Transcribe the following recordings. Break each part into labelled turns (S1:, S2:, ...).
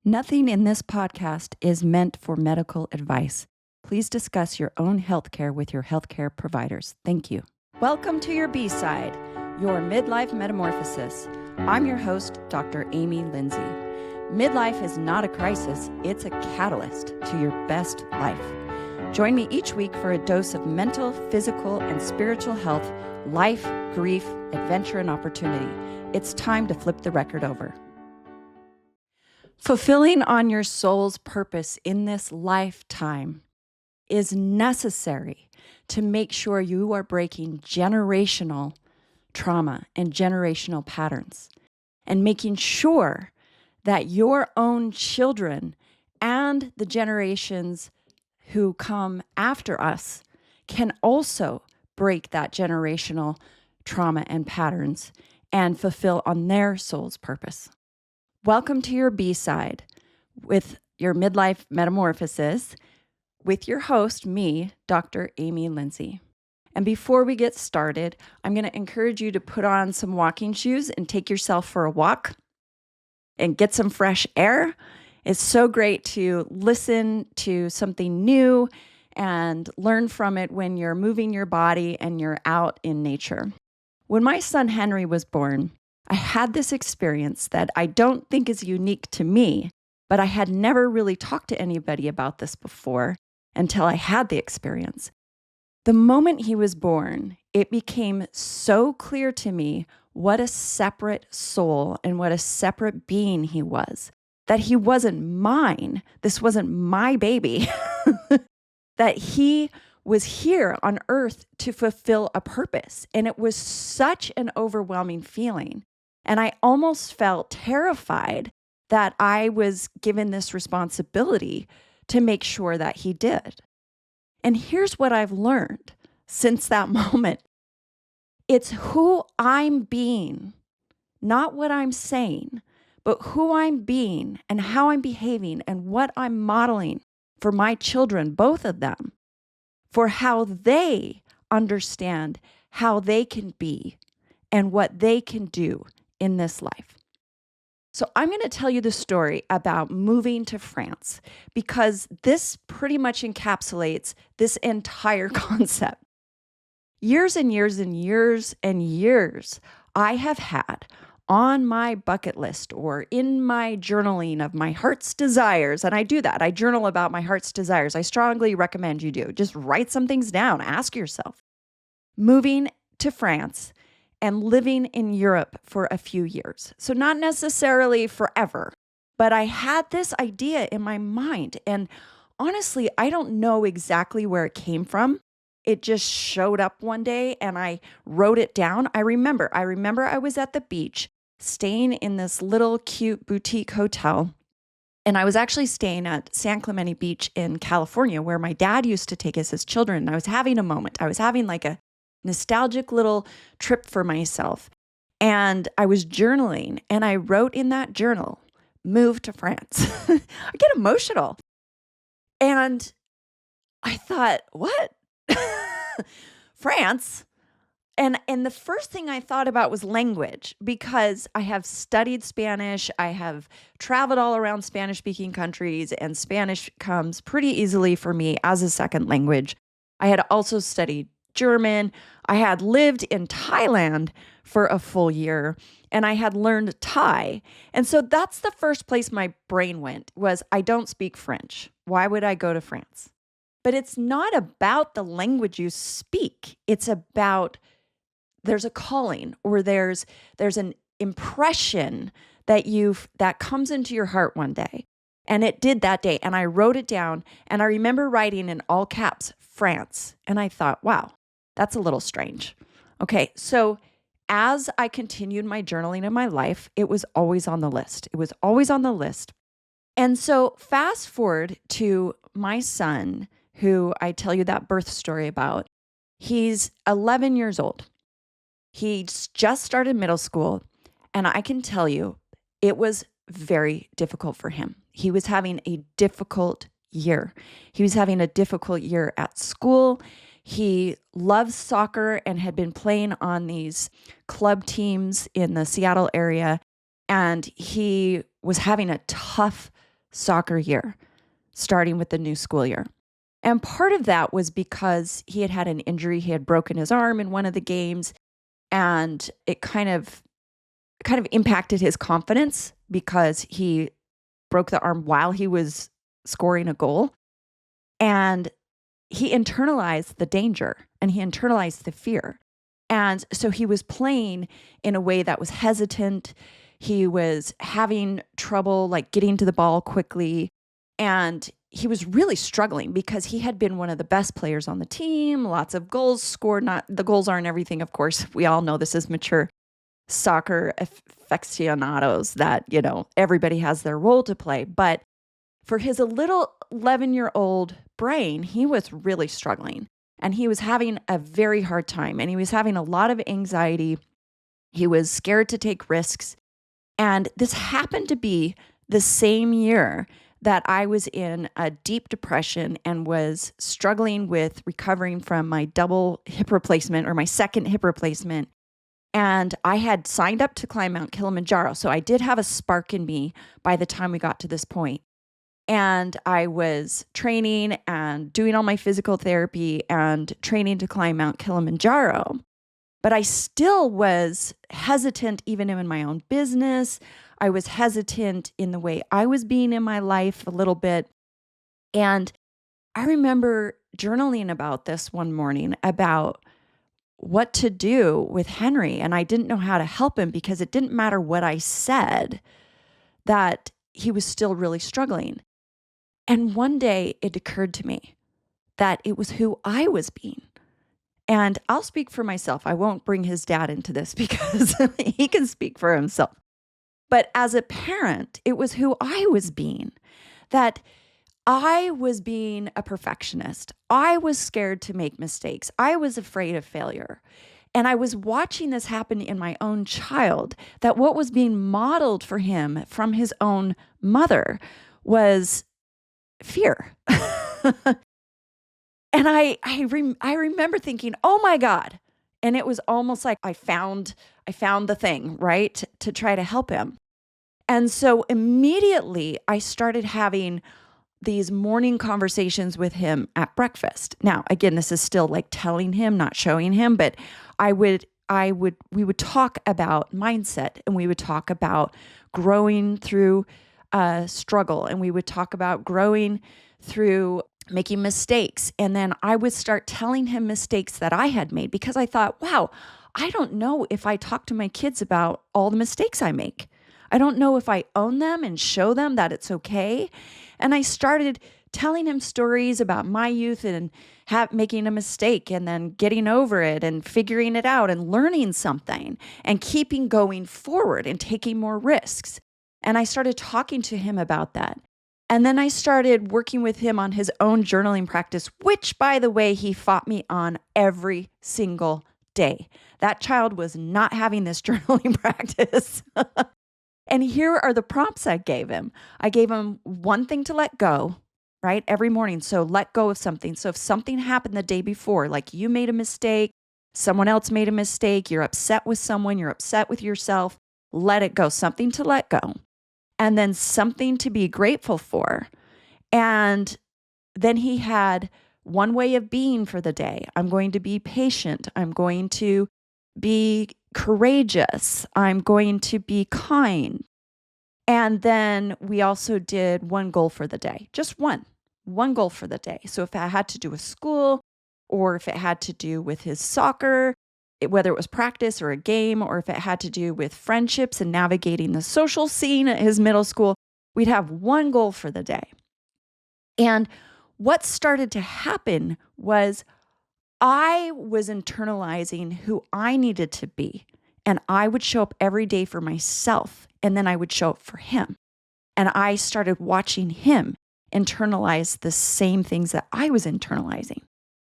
S1: Nothing in this podcast is meant for medical advice. Please discuss your own healthcare with your healthcare providers. Thank you. Welcome to your B-side, your midlife metamorphosis. I'm your host, Dr. Amy Lindsey. Midlife is not a crisis, it's a catalyst to your best life. Join me each week for a dose of mental, physical, and spiritual health, life, grief, adventure, and opportunity. It's time to flip the record over. Fulfilling on your soul's purpose in this lifetime is necessary to make sure you are breaking generational trauma and generational patterns and making sure that your own children and the generations who come after us can also break that generational trauma and patterns and fulfill on their soul's purpose. Welcome to your B-side with your midlife metamorphosis with your host, me, Dr. Amy Lindsey. And before we get started, I'm going to encourage you to put on some walking shoes and take yourself for a walk and get some fresh air. It's so great to listen to something new and learn from it when you're moving your body and you're out in nature. When my son Henry was born, I had this experience that I don't think is unique to me, but I had never really talked to anybody about this before until I had the experience. The moment he was born, it became so clear to me what a separate soul and what a separate being he was, that he wasn't mine. This wasn't my baby, that he was here on earth to fulfill a purpose. And it was such an overwhelming feeling. And I almost felt terrified that I was given this responsibility to make sure that he did. And here's what I've learned since that moment. It's who I'm being, not what I'm saying, but who I'm being and how I'm behaving and what I'm modeling for my children, both of them, for how they understand how they can be and what they can do in this life. So I'm going to tell you the story about moving to France because this pretty much encapsulates this entire concept. Years and years and years and years I have had on my bucket list or in my journaling of my heart's desires, and I do that. I journal about my heart's desires. I strongly recommend you do. Just write some things down. Ask yourself. Moving to France and living in Europe for a few years. So not necessarily forever, but I had this idea in my mind. And honestly, I don't know exactly where it came from. It just showed up one day and I wrote it down. I remember I was at the beach staying in this little cute boutique hotel. And I was actually staying at San Clemente Beach in California, where my dad used to take us as children. And I was having a moment. I was having like a nostalgic little trip for myself. And I was journaling and I wrote in that journal, move to France. I get emotional. And I thought, what? France? And the first thing I thought about was language, because I have studied Spanish. I have traveled all around Spanish-speaking countries, and Spanish comes pretty easily for me as a second language. I had also studied German. I had lived in Thailand for a full year, and I had learned Thai. And so that's the first place my brain went, was I don't speak French. Why would I go to France? But it's not about the language you speak. It's about there's a calling, or there's an impression that comes into your heart one day. And it did that day. And I wrote it down, and I remember writing in all caps, France. And I thought, wow, that's a little strange. Okay, so as I continued my journaling in my life, it was always on the list. It was always on the list. And so fast forward to my son, who I tell you that birth story about. He's 11 years old. He's just started middle school. And I can tell you, it was very difficult for him. He was having a difficult year. He was having a difficult year at school. He loves soccer and had been playing on these club teams in the Seattle area. And he was having a tough soccer year, starting with the new school year. And part of that was because he had had an injury. He had broken his arm in one of the games, and it kind of impacted his confidence because he broke the arm while he was scoring a goal. And he internalized the danger and he internalized the fear. And so he was playing in a way that was hesitant. He was having trouble like getting to the ball quickly. And he was really struggling because he had been one of the best players on the team, lots of goals scored. Not the goals aren't everything, of course. We all know this is mature soccer aficionados that, everybody has their role to play. But for his a little 11-year-old brain, he was really struggling and he was having a very hard time and he was having a lot of anxiety. He was scared to take risks. And this happened to be the same year that I was in a deep depression and was struggling with recovering from my double hip replacement or my second hip replacement. And I had signed up to climb Mount Kilimanjaro. So I did have a spark in me by the time we got to this point. And I was training and doing all my physical therapy and training to climb Mount Kilimanjaro. But I still was hesitant even in my own business. I was hesitant in the way I was being in my life a little bit. And I remember journaling about this one morning about what to do with Henry. And I didn't know how to help him because it didn't matter what I said, that he was still really struggling. And one day it occurred to me that it was who I was being. And I'll speak for myself. I won't bring his dad into this because he can speak for himself. But as a parent, it was who I was being, that I was being a perfectionist. I was scared to make mistakes. I was afraid of failure. And I was watching this happen in my own child, that what was being modeled for him from his own mother was fear. And I remember thinking, oh my God. And it was almost like I found the thing, right? To try to help him. And so immediately I started having these morning conversations with him at breakfast. Now, again, this is still like telling him, not showing him, but we would talk about mindset and we would talk about growing through struggle and we would talk about growing through making mistakes. And then I would start telling him mistakes that I had made because I thought, wow, I don't know if I talk to my kids about all the mistakes I make. I don't know if I own them and show them that it's okay. And I started telling him stories about my youth and making a mistake and then getting over it and figuring it out and learning something and keeping going forward and taking more risks. And I started talking to him about that. And then I started working with him on his own journaling practice, which, by the way, he fought me on every single day. That child was not having this journaling practice. And here are the prompts I gave him. I gave him one thing to let go, right? Every morning. So let go of something. So if something happened the day before, like you made a mistake, someone else made a mistake, you're upset with someone, you're upset with yourself, let it go. Something to let go. And then something to be grateful for. And then he had one way of being for the day. I'm going to be patient. I'm going to be courageous. I'm going to be kind. And then we also did one goal for the day, just one goal for the day. So if it had to do with school or if it had to do with his soccer, whether it was practice or a game, or if it had to do with friendships and navigating the social scene at his middle school, we'd have one goal for the day. And what started to happen was I was internalizing who I needed to be, and I would show up every day for myself, and then I would show up for him. And I started watching him internalize the same things that I was internalizing.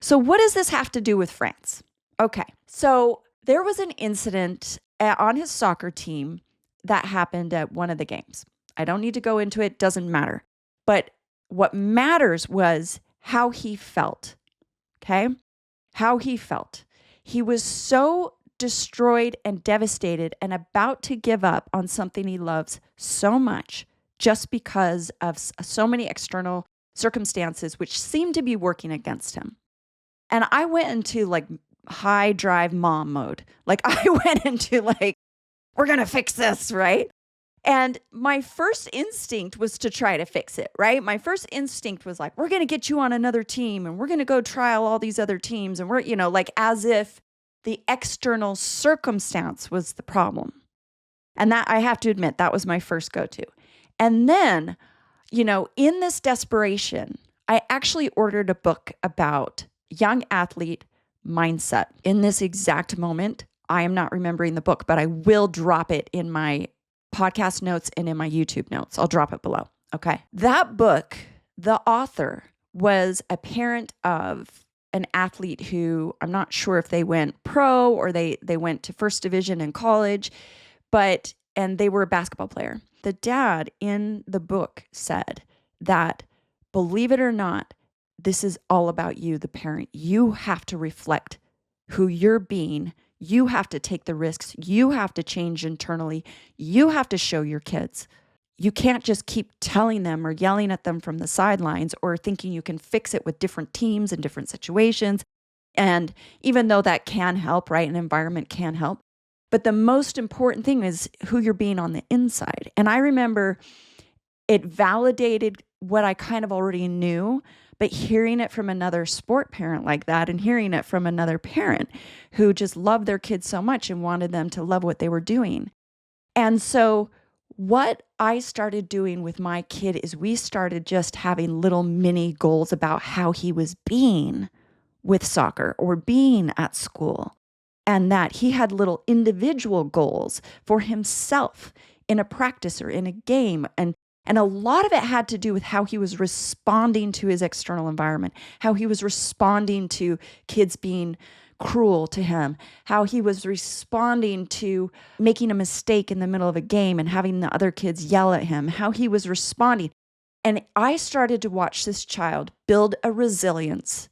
S1: So what does this have to do with France? Okay, so there was an incident on his soccer team that happened at one of the games. I don't need to go into it, doesn't matter. But what matters was how he felt, okay? How he felt. He was so destroyed and devastated and about to give up on something he loves so much just because of so many external circumstances which seemed to be working against him. And I went into like high drive mom mode. Like I went into like, we're going to fix this, right? And my first instinct was to try to fix it, right? My first instinct was like, we're going to get you on another team and we're going to go trial all these other teams. And we're, like as if the external circumstance was the problem. And that, I have to admit, that was my first go-to. And then, in this desperation, I actually ordered a book about young athlete mindset. In this exact moment, I am not remembering the book, but I will drop it in my podcast notes and in my YouTube notes. I'll drop it below. Okay. That book, the author was a parent of an athlete who I'm not sure if they went pro or they went to first division in college, and they were a basketball player. The dad in the book said that, believe it or not, this is all about you, the parent. You have to reflect who you're being. You have to take the risks. You have to change internally. You have to show your kids. You can't just keep telling them or yelling at them from the sidelines or thinking you can fix it with different teams and different situations. And even though that can help, right? An environment can help. But the most important thing is who you're being on the inside. And I remember it validated what I kind of already knew, but hearing it from another sport parent like that and hearing it from another parent who just loved their kids so much and wanted them to love what they were doing. And so what I started doing with my kid is we started just having little mini goals about how he was being with soccer or being at school, and that he had little individual goals for himself in a practice or in a game. And a lot of it had to do with how he was responding to his external environment, how he was responding to kids being cruel to him, how he was responding to making a mistake in the middle of a game and having the other kids yell at him, how he was responding. And I started to watch this child build a resilience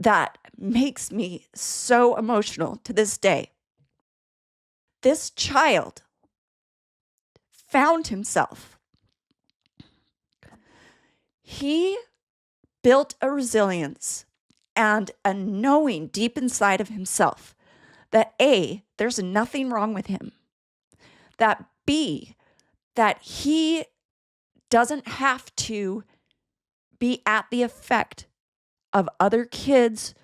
S1: that makes me so emotional to this day. This child found himself. He built a resilience and a knowing deep inside of himself that A, there's nothing wrong with him, that B, that he doesn't have to be at the effect of other kids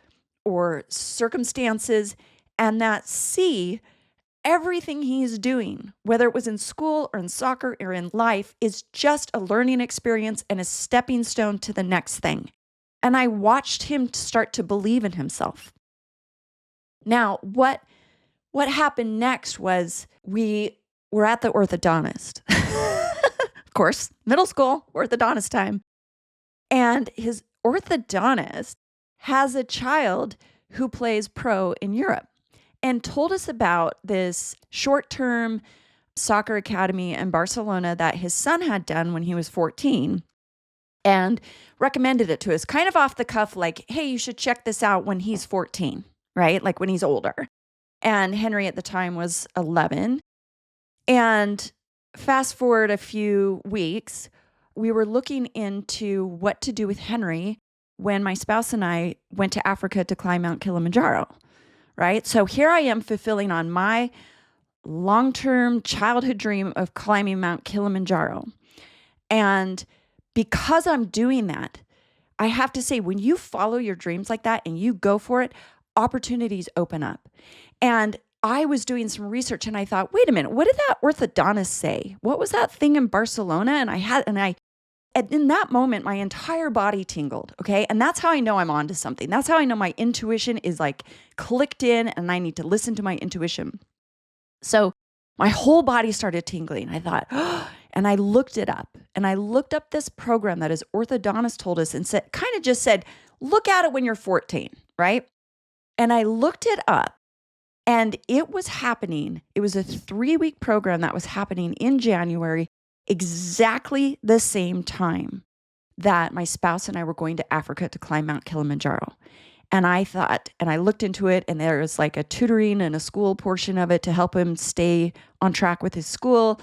S1: or circumstances, and that C, everything he's doing, whether it was in school or in soccer or in life, is just a learning experience and a stepping stone to the next thing. And I watched him start to believe in himself. Now, what happened next was we were at the orthodontist. Of course, middle school, orthodontist time. And his orthodontist has a child who plays pro in Europe and told us about this short-term soccer academy in Barcelona that his son had done when he was 14 and recommended it to us kind of off the cuff, like, hey, you should check this out when he's 14, right? Like when he's older. And Henry at the time was 11. And fast forward a few weeks, we were looking into what to do with Henry when my spouse and I went to Africa to climb Mount Kilimanjaro, right? So here I am fulfilling on my long-term childhood dream of climbing Mount Kilimanjaro. And because I'm doing that, I have to say, when you follow your dreams like that and you go for it, opportunities open up. And I was doing some research and I thought, wait a minute, what did that orthodontist say? What was that thing in Barcelona? And in that moment, my entire body tingled, okay? And that's how I know I'm onto something. That's how I know my intuition is like clicked in and I need to listen to my intuition. So my whole body started tingling. I thought, oh, and I looked it up. And I looked up this program that his orthodontist told us and said, kind of just said, look at it when you're 14, right? And I looked it up and it was happening. It was a 3-week program that was happening in January, exactly the same time that my spouse and I were going to Africa to climb Mount Kilimanjaro. And I thought, and I looked into it, and there was like a tutoring and a school portion of it to help him stay on track with his school.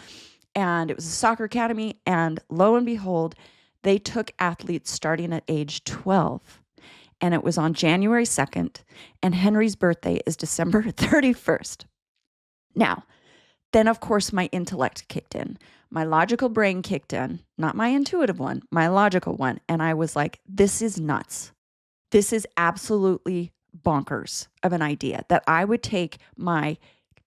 S1: and it was a soccer academy. And lo and behold, they took athletes starting at age 12. And it was on January 2nd, and Henry's birthday is December 31st. Now, then of course my intellect kicked in. My logical brain kicked in, not my intuitive one, my logical one. And I was like, this is nuts. This is absolutely bonkers of an idea that I would take my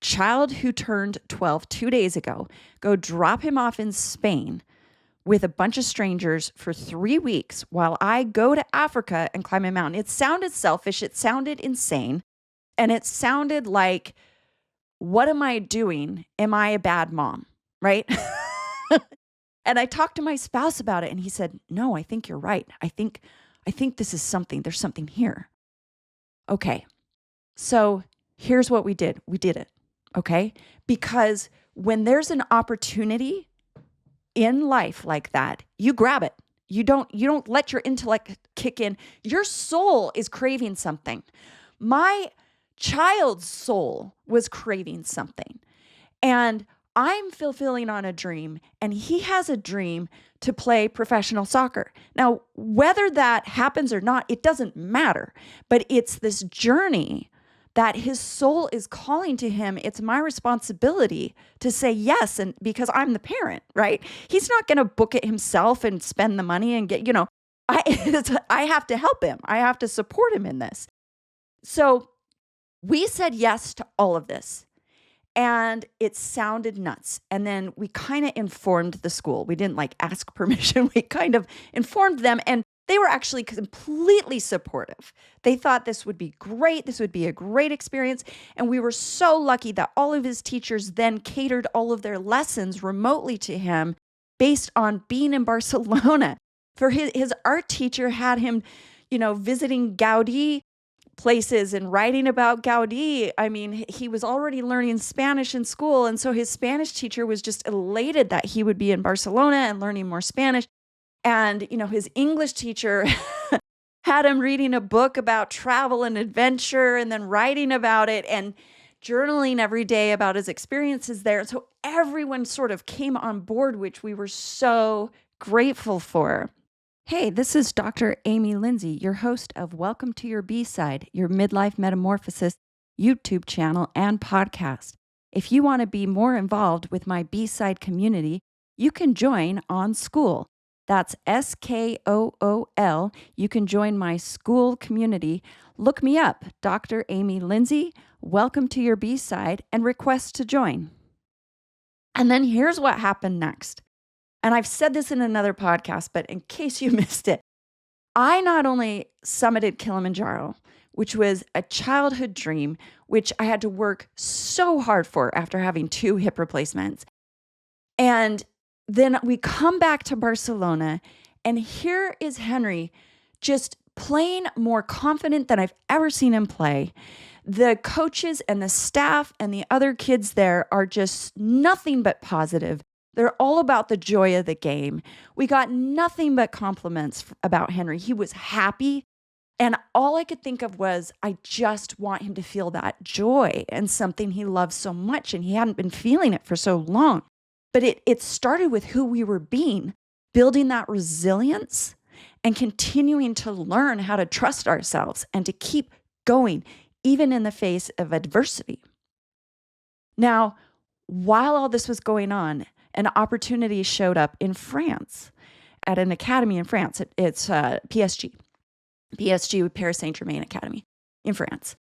S1: child who turned 12 2 days ago, go drop him off in Spain with a bunch of strangers for 3 weeks while I go to Africa and climb a mountain. It sounded selfish. It sounded insane. And it sounded like, what am I doing? Am I a bad mom? Right? And I talked to my spouse about it, and he said, no, I think you're right. I think this is something. There's something here. Okay. So here's what we did. We did it. Okay. Because when there's an opportunity in life like that, you grab it. You don't let your intellect kick in. Your soul is craving something. My child's soul was craving something. And I'm fulfilling on a dream, and he has a dream to play professional soccer. Now, whether that happens or not, it doesn't matter. But it's this journey that his soul is calling to him. It's my responsibility to say yes, and because I'm the parent, right? He's not going to book it himself and spend the money and get, I have to help him. I have to support him in this. So we said yes to all of this, and it sounded nuts. And then we kind of informed the school. We didn't ask permission. We kind of informed them, and they were actually completely supportive. They thought this would be great. This would be a great experience. And we were so lucky that all of his teachers then catered all of their lessons remotely to him based on being in Barcelona. For his art teacher had him, visiting Gaudí places and writing about Gaudí. I mean, he was already learning Spanish in school. And so his Spanish teacher was just elated that he would be in Barcelona and learning more Spanish. And, his English teacher had him reading a book about travel and adventure and then writing about it and journaling every day about his experiences there. And so everyone sort of came on board, which we were so grateful for. Hey, this is Dr. Amy Lindsey, your host of Welcome to Your B-Side, your Midlife Metamorphosis YouTube channel and podcast. If you want to be more involved with my B-Side community, you can join on School. That's SKOOL. You can join my school community. Look me up, Dr. Amy Lindsey, Welcome to Your B-Side, and request to join. And then here's what happened next. And I've said this in another podcast, but in case you missed it, I not only summited Kilimanjaro, which was a childhood dream, which I had to work so hard for after having 2 hip replacements. And then we come back to Barcelona, and here is Henry just playing more confident than I've ever seen him play. The coaches and the staff and the other kids there are just nothing but positive. They're all about the joy of the game. We got nothing but compliments about Henry. He was happy. And all I could think of was, I just want him to feel that joy and something he loves so much. And he hadn't been feeling it for so long. But it started with who we were being, building that resilience and continuing to learn how to trust ourselves and to keep going, even in the face of adversity. Now, while all this was going on, an opportunity showed up in France at an academy in France. It's PSG, Paris Saint-Germain Academy in France.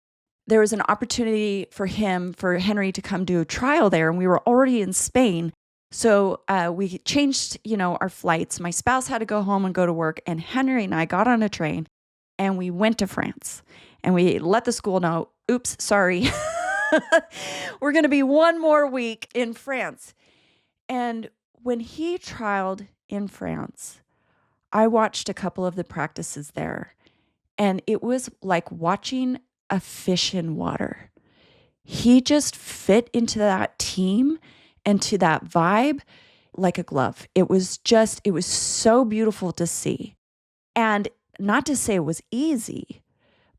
S1: There was an opportunity for Henry to come do a trial there, and we were already in Spain. So we changed, our flights. My spouse had to go home and go to work, and Henry and I got on a train, and we went to France. And we let the school know, oops, sorry, we're going to be one more week in France. And when he trialed in France, I watched a couple of the practices there, and it was like watching a fish in water. He just fit into that team and to that vibe like a glove. It was so beautiful to see. And not to say it was easy,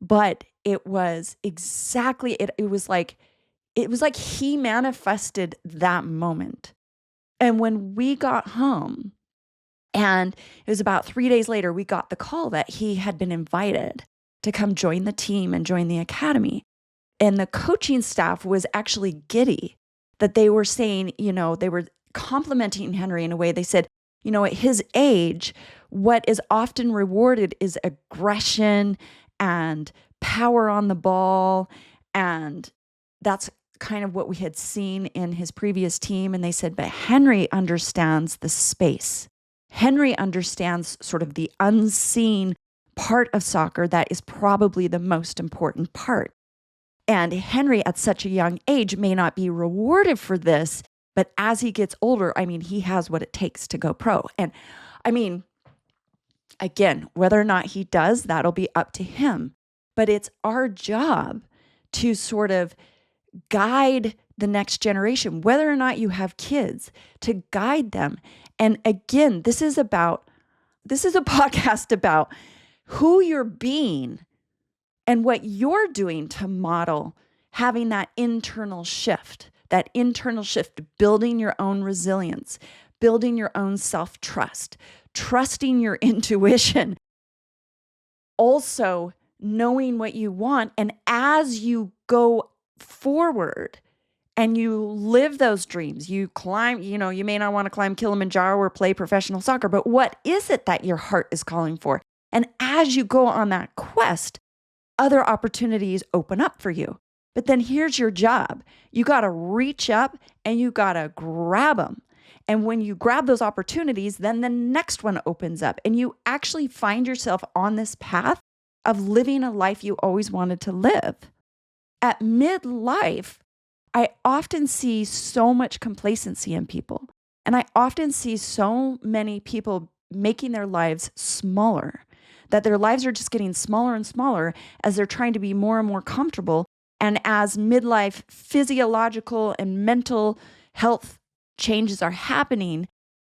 S1: but it was exactly, it was like he manifested that moment. And when we got home, and it was about 3 days later, we got the call that he had been invited to come join the team and join the academy. And the coaching staff was actually giddy that they were saying, they were complimenting Henry in a way. They said, at his age, what is often rewarded is aggression and power on the ball. And that's kind of what we had seen in his previous team. And they said, but Henry understands the space. Henry understands sort of the unseen part of soccer that is probably the most important part. And Henry, at such a young age, may not be rewarded for this, but as he gets older, he has what it takes to go pro. And again, whether or not he does, that'll be up to him. But it's our job to sort of guide the next generation, whether or not you have kids, to guide them. And again, this is a podcast about who you're being and what you're doing to model having that internal shift, building your own resilience, building your own self-trust, trusting your intuition, also knowing what you want. And as you go forward and you live those dreams, you climb, you may not want to climb Kilimanjaro or play professional soccer, but what is it that your heart is calling for? And as you go on that quest, other opportunities open up for you. But then here's your job. You got to reach up and you got to grab them. And when you grab those opportunities, then the next one opens up and you actually find yourself on this path of living a life you always wanted to live. At midlife, I often see so much complacency in people. And I often see so many people making their lives smaller, that their lives are just getting smaller and smaller as they're trying to be more and more comfortable. And as midlife physiological and mental health changes are happening,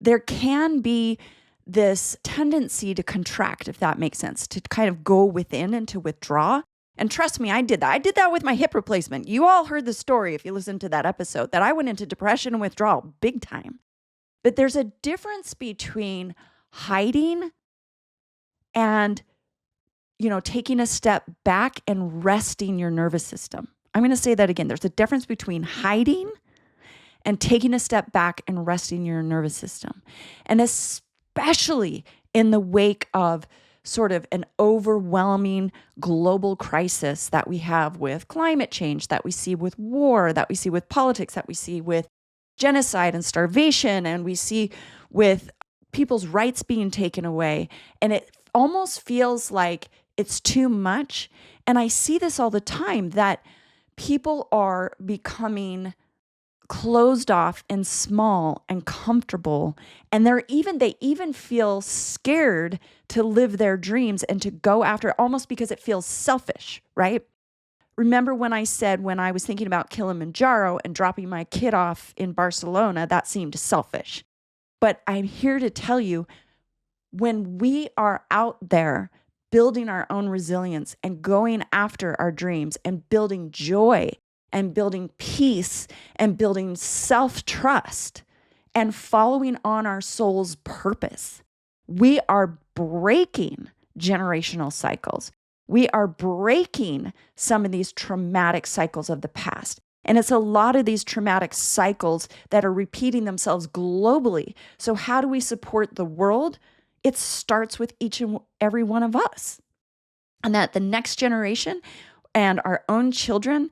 S1: there can be this tendency to contract, if that makes sense, to kind of go within and to withdraw. And trust me, I did that. I did that with my hip replacement. You all heard the story if you listened to that episode, that I went into depression and withdrawal big time. But there's a difference between hiding and, taking a step back and resting your nervous system. I'm going to say that again. There's a difference between hiding and taking a step back and resting your nervous system. And especially in the wake of sort of an overwhelming global crisis that we have with climate change, that we see with war, that we see with politics, that we see with genocide and starvation, and we see with people's rights being taken away. And it almost feels like it's too much. And I see this all the time, that people are becoming closed off and small and comfortable. And they even feel scared to live their dreams and to go after it, almost because it feels selfish, right? Remember when I said, when I was thinking about Kilimanjaro and dropping my kid off in Barcelona, that seemed selfish. But I'm here to tell you, when we are out there building our own resilience and going after our dreams and building joy and building peace and building self-trust and following on our soul's purpose, we are breaking generational cycles. We are breaking some of these traumatic cycles of the past. And it's a lot of these traumatic cycles that are repeating themselves globally. So how do we support the world? It starts with each and every one of us. And that the next generation and our own children,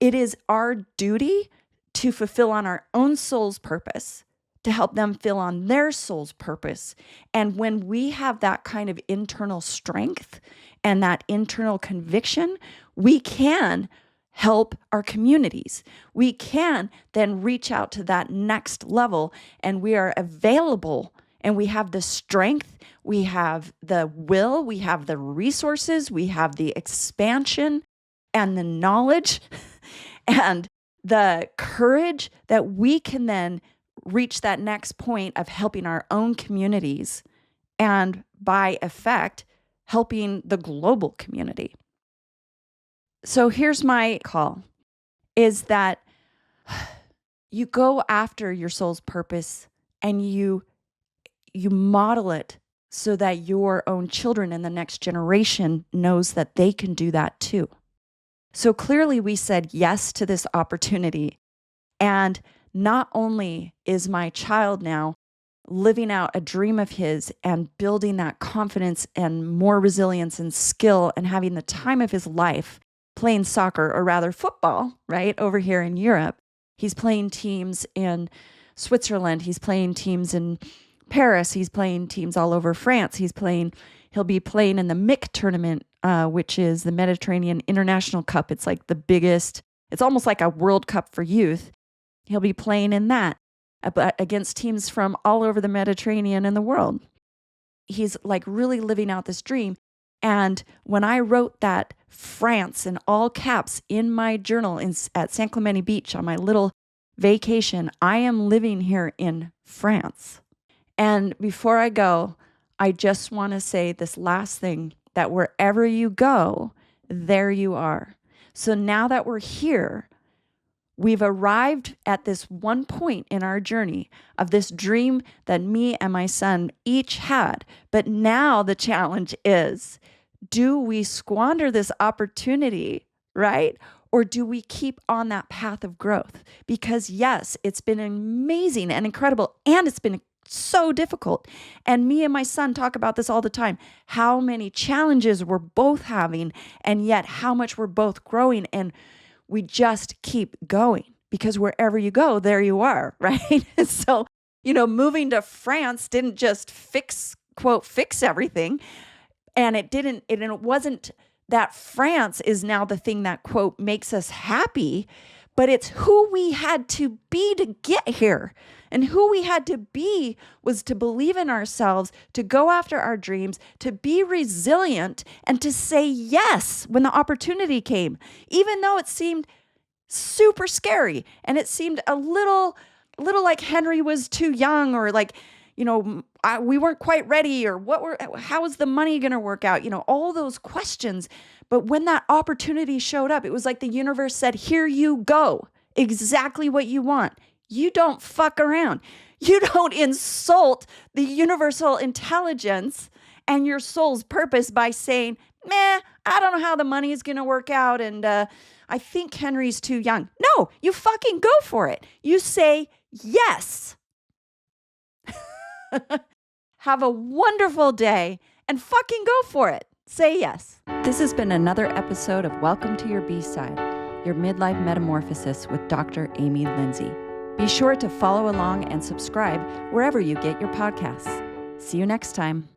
S1: it is our duty to fulfill on our own soul's purpose, to help them fill on their soul's purpose. And when we have that kind of internal strength and that internal conviction, we can help our communities. We can then reach out to that next level, and we are available, and we have the strength, we have the will, we have the resources, we have the expansion and the knowledge and the courage that we can then reach that next point of helping our own communities and, by effect, helping the global community. So here's my call, is that you go after your soul's purpose and you model it so that your own children and the next generation knows that they can do that too. So clearly we said yes to this opportunity. And not only is my child now living out a dream of his and building that confidence and more resilience and skill and having the time of his life playing soccer, or rather football, right, over here in Europe. He's playing teams in Switzerland. He's playing teams in Paris. He's playing teams all over France. He'll be playing in the MIC tournament, which is the Mediterranean International Cup. It's like the biggest, it's almost like a World Cup for youth. He'll be playing in that against teams from all over the Mediterranean and the world. He's like really living out this dream. And when I wrote that France in all caps in my journal at San Clemente Beach on my little vacation, I am living here in France. And before I go, I just want to say this last thing, that wherever you go, there you are. So now that we're here, we've arrived at this one point in our journey of this dream that me and my son each had. But now the challenge is, do we squander this opportunity, right? Or do we keep on that path of growth? Because yes, it's been amazing and incredible, and it's been so difficult. And me and my son talk about this all the time, how many challenges we're both having, and yet how much we're both growing. And we just keep going, because wherever you go, there you are, right? So, moving to France didn't just fix everything. And it wasn't that France is now the thing that, quote, makes us happy, but it's who we had to be to get here. And who we had to be was to believe in ourselves, to go after our dreams, to be resilient, and to say yes when the opportunity came, even though it seemed super scary and it seemed a little like Henry was too young, or like, we weren't quite ready, or how is the money going to work out? All those questions. But when that opportunity showed up, it was like the universe said, here you go, exactly what you want. You don't fuck around. You don't insult the universal intelligence and your soul's purpose by saying, I don't know how the money is going to work out, and I think Henry's too young. No, you fucking go for it. You say yes. Have a wonderful day and fucking go for it. Say yes. This has been another episode of Welcome to Your B-Side, your midlife metamorphosis with Dr. Amy Lindsey. Be sure to follow along and subscribe wherever you get your podcasts. See you next time.